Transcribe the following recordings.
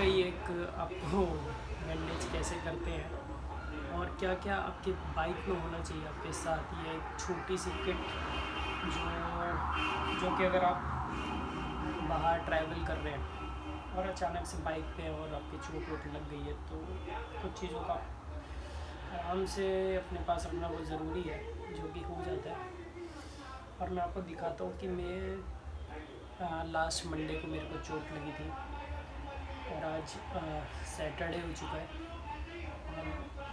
गई एक आपको मैनेज कैसे करते हैं और क्या क्या आपके बाइक में होना चाहिए आपके साथ। ये एक छोटी सी किट जो जो कि अगर आप बाहर ट्रैवल कर रहे हैं और अचानक से बाइक पे और आपकी चोट वोट लग गई है तो कुछ चीज़ों का आराम से अपने पास रखना बहुत ज़रूरी है, जो कि हो जाता है। और मैं आपको दिखाता हूँ कि मैं लास्ट मंडे को मेरे को चोट लगी थी और आज सैटरडे हो चुका है। और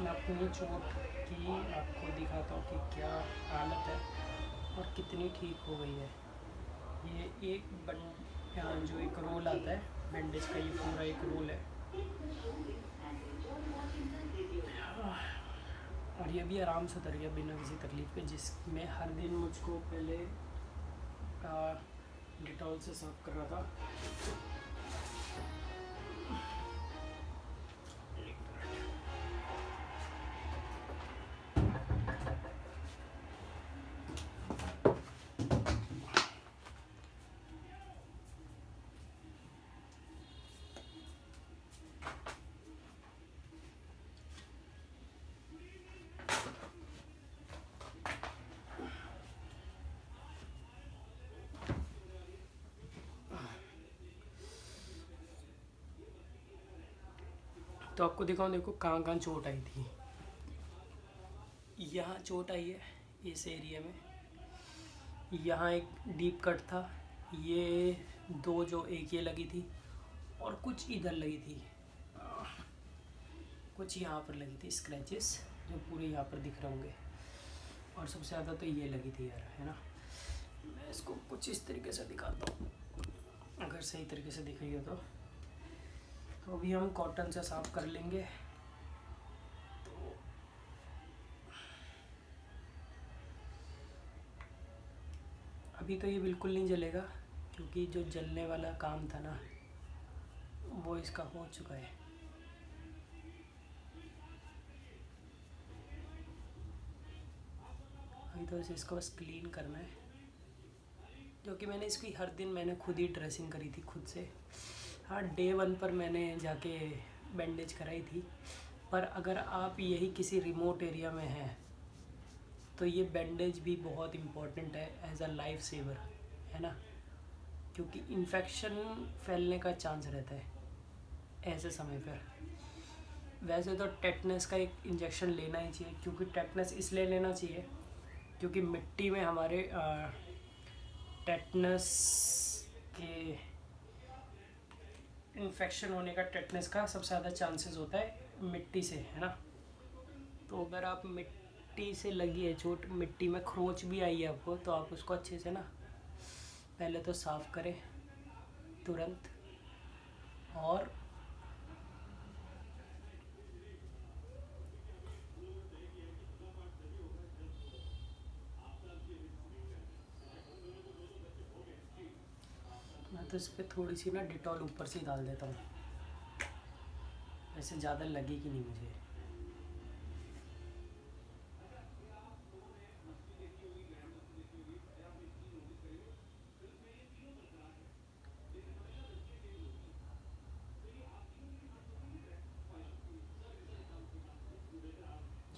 मैं अपनी चोट की आपको दिखाता हूँ कि क्या हालत है और कितनी ठीक हो गई है। ये एक जो एक रोल आता है बैंडेज का, ये पूरा एक रोल है और ये भी आराम से उतर गया बिना किसी तकलीफ़ के, जिसमें हर दिन मुझको पहले डिटॉल से साफ कर रहा था। तो आपको दिखाऊं, देखो कहाँ कहाँ चोट आई थी। यहाँ चोट आई है इस एरिया में, यहाँ एक डीप कट था, ये दो जो एक ये लगी थी और कुछ इधर लगी थी, कुछ यहाँ पर लगी थी स्क्रैचेस जो पूरे यहाँ पर दिख रहे होंगे। और सबसे ज़्यादा तो ये लगी थी यार, है ना। मैं इसको कुछ इस तरीके से दिखाता हूँ, अगर सही तरीके से दिख रही हो तो अभी हम कॉटन से साफ़ कर लेंगे। तो अभी तो ये बिल्कुल नहीं जलेगा क्योंकि जो जलने वाला काम था ना वो इसका हो चुका है। अभी तो इसको बस क्लीन करना है, जो कि मैंने इसकी हर दिन मैंने खुद ही ड्रेसिंग करी थी खुद से। हाँ, डे 1 पर मैंने जाके बैंडेज कराई थी, पर अगर आप यही किसी रिमोट एरिया में हैं तो ये बैंडेज भी बहुत इम्पोर्टेंट है एज अ लाइफ सेवर, है ना। क्योंकि इन्फेक्शन फैलने का चांस रहता है ऐसे समय पर। वैसे तो टेटनस का एक इंजेक्शन लेना ही चाहिए, क्योंकि टेटनस इसलिए लेना चाहिए क्योंकि मिट्टी में हमारे टेटनस के इन्फेक्शन होने का, टेटनस का सबसे ज़्यादा चांसेस होता है मिट्टी से, है ना। तो अगर आप मिट्टी से लगी है चोट, मिट्टी में खरोच भी आई है आपको, तो आप उसको अच्छे से ना पहले तो साफ़ करें तुरंत। और मैं तो इस पर थोड़ी सी ना डिटॉल ऊपर से डाल देता हूँ, वैसे ज़्यादा लगेगी नहीं मुझे।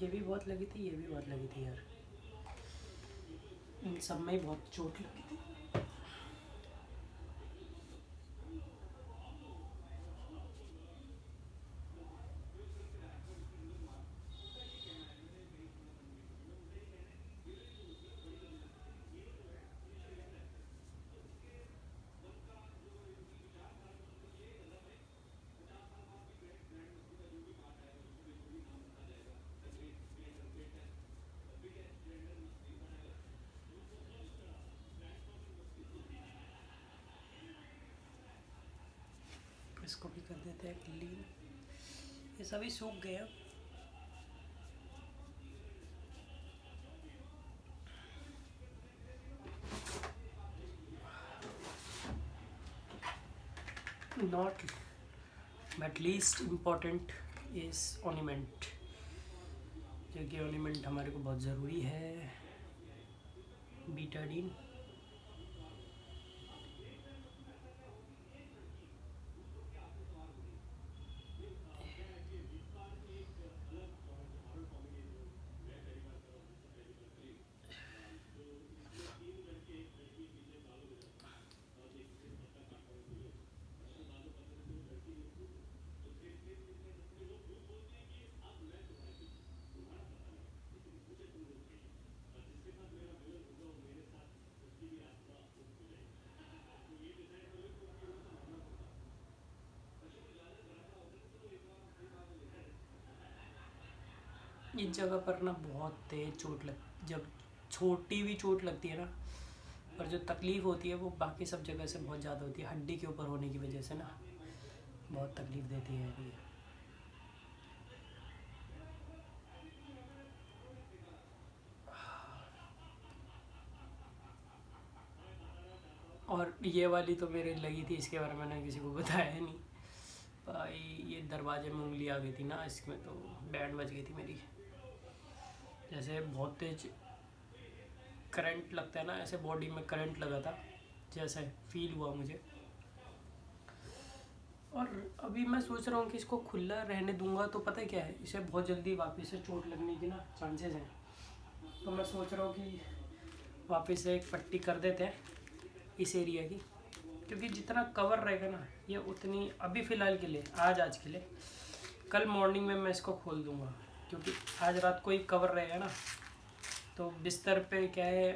ये भी बहुत लगी थी, ये भी बहुत लगी थी यार, इन सब में ही बहुत चोट लगी थी। इसको भी कर देते हैं क्लीन, ये सभी सूख गए अब। Not but least important is ornament, जो कि ऑर्नामेंट हमारे को बहुत ज़रूरी है। बीटाडीन, इस जगह पर ना बहुत तेज चोट लग, जब छोटी भी चोट लगती है ना, पर जो तकलीफ़ होती है वो बाकी सब जगह से बहुत ज़्यादा होती है, हड्डी के ऊपर होने की वजह से ना बहुत तकलीफ़ देती है ये। और ये वाली तो मेरे लगी थी, इसके बारे में मैंने किसी को बताया नहीं भाई। ये दरवाजे में उंगली आ गई थी ना, इसमें तो बैंड बज गई थी मेरी। जैसे बहुत तेज करंट लगता है ना, ऐसे बॉडी में करंट लगा था जैसा फील हुआ मुझे। और अभी मैं सोच रहा हूँ कि इसको खुला रहने दूंगा तो पता है क्या है, इसे बहुत जल्दी वापस से चोट लगने की ना चांसेस हैं। तो मैं सोच रहा हूँ कि वापस से एक पट्टी कर देते हैं इस एरिया की, क्योंकि जितना कवर रहेगा ना ये उतनी, अभी फ़िलहाल के लिए आज के लिए, कल मॉर्निंग में मैं इसको खोल दूँगा, क्योंकि आज रात को ही कवर रहेगा ना, तो बिस्तर पे क्या है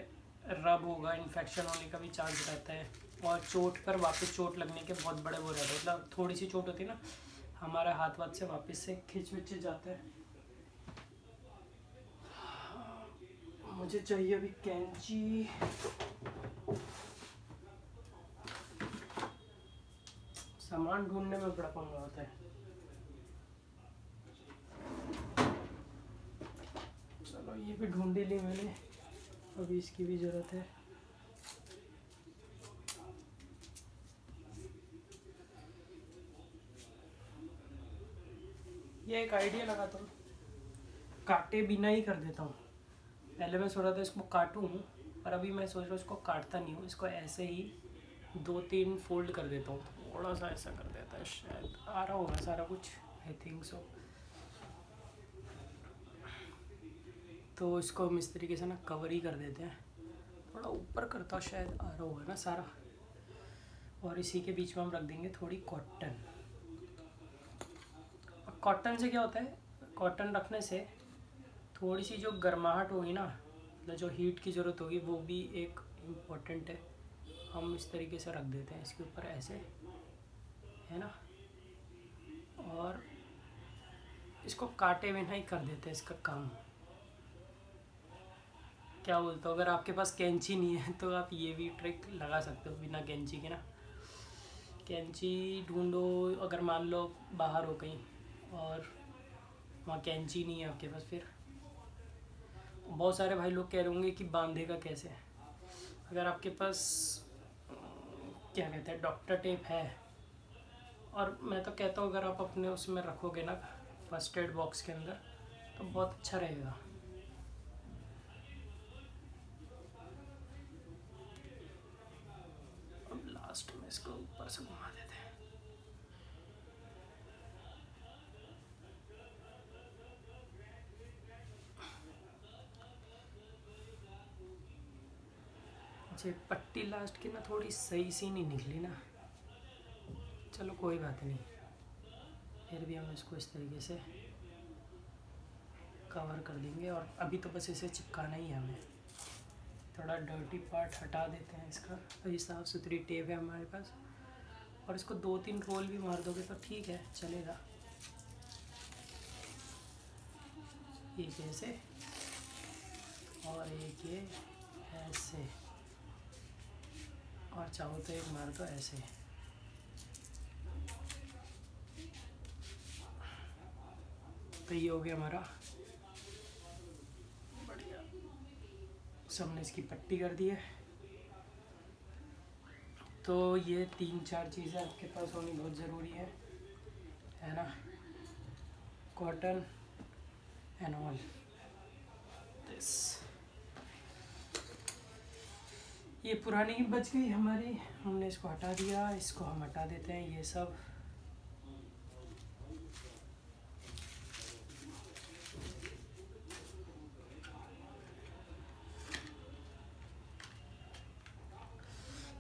रब होगा, इन्फेक्शन होने का भी चांस रहता है। और चोट पर वापस चोट लगने के बहुत बड़े वो रहते हैं, मतलब थोड़ी सी चोट होती है ना, हमारे हाथ वाथ से वापस से खिंच विच जाता है। मुझे चाहिए अभी कैंची, सामान ढूंढने में बड़ा पंगा होता है। चलो ये भी ढूंढ ही ली मैंने, अभी इसकी भी ज़रूरत है। ये एक आइडिया लगाता हूँ, काटे बिना ही कर देता हूँ। पहले मैं सोच रहा था इसको काटूँ, पर अभी मैं सोच रहा हूँ इसको काटता नहीं हूँ, इसको ऐसे ही 2-3 फोल्ड कर देता हूँ, थोड़ा सा ऐसा कर देता है, शायद आ रहा होगा सारा कुछ, आई थिंक सो। तो इसको हम इस तरीके से ना कवर ही कर देते हैं, थोड़ा ऊपर करता हूँ, शायद आ रहा होगा ना सारा। और इसी के बीच में हम रख देंगे थोड़ी कॉटन। कॉटन से क्या होता है, कॉटन रखने से थोड़ी सी जो गर्माहट होगी ना, मतलब जो हीट की ज़रूरत होगी वो भी एक इम्पोर्टेंट है। हम इस तरीके से रख देते हैं इसके ऊपर ऐसे, है ना, और इसको काटे बिना ही कर देते हैं इसका काम। क्या बोलते हो, अगर आपके पास कैंची नहीं है तो आप ये भी ट्रिक लगा सकते हो बिना कैंची के ना। कैंची ढूंढो, अगर मान लो बाहर हो कहीं और वहाँ कैंची नहीं है आपके पास, फिर बहुत सारे भाई लोग कह रहे होंगे कि बांधेगा कैसे। अगर आपके पास क्या कहते हैं डॉक्टर टेप है, और मैं तो कहता हूँ अगर आप अपने उसमें रखोगे ना फर्स्ट एड बॉक्स के अंदर, तो बहुत अच्छा रहेगा। अब लास्ट में इसको ऊपर से घुमा देते हैं। अच्छा पट्टी लास्ट की ना थोड़ी सही सी नहीं निकली ना, चलो कोई बात नहीं, फिर भी हम इसको इस तरीके से कवर कर देंगे। और अभी तो बस इसे चिपकाना ही है हमें, थोड़ा डर्टी पार्ट हटा देते हैं इसका। तो ये साफ़ सुथरी टेप है हमारे पास, और इसको 2-3 रोल भी मार दोगे तो ठीक है, चलेगा। एक ऐसे और एक ये ऐसे, और चाहो तो एक मार दो ऐसे। तो ये हो गया हमारा बढ़िया, सबने इसकी पट्टी कर दी है। तो ये 3-4 चीज़ें आपके पास होनी बहुत ज़रूरी है ना, कॉटन एंड ऑल दिस। ये पुरानी बच गई हमारी, हमने इसको हटा दिया, इसको हम हटा देते हैं ये सब।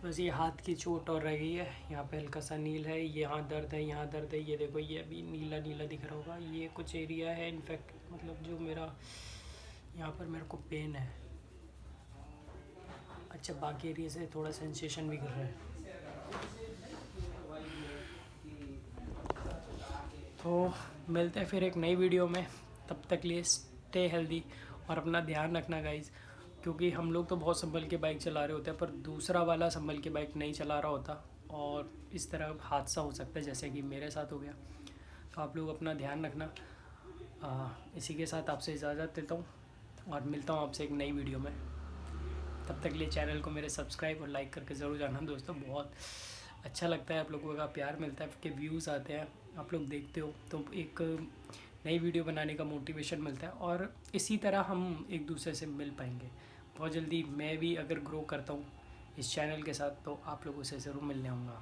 बस ये हाथ की चोट और रह गई है, यहाँ पे हल्का सा नील है, यहाँ दर्द है, यहाँ दर्द है, ये देखो ये अभी नीला नीला दिख रहा होगा, ये कुछ एरिया है इनफेक्ट, मतलब जो मेरा यहाँ पर मेरे को पेन है। अच्छा बाकी एरिया से थोड़ा सेंसेशन भी कर रहा है। तो मिलते हैं फिर एक नई वीडियो में, तब तक लिए स्टे हेल्दी और अपना ध्यान रखना गाइज़, क्योंकि हम लोग तो बहुत संभल के बाइक चला रहे होते हैं पर दूसरा वाला संभल के बाइक नहीं चला रहा होता और इस तरह हादसा हो सकता है जैसे कि मेरे साथ हो गया। तो आप लोग अपना ध्यान रखना। इसी के साथ आपसे इजाज़त देता हूँ और मिलता हूँ आपसे एक नई वीडियो में। तब तक के लिए चैनल को मेरे सब्सक्राइब और लाइक करके ज़रूर जाना दोस्तों। बहुत अच्छा लगता है, आप लोगों का प्यार मिलता है, आपके व्यूज़ आते हैं, आप लोग देखते हो तो एक नई वीडियो बनाने का मोटिवेशन मिलता है और इसी तरह हम एक दूसरे से मिल पाएंगे बहुत जल्दी। मैं भी अगर ग्रो करता हूँ इस चैनल के साथ तो आप लोगों से ज़रूर मिलने आऊँगा।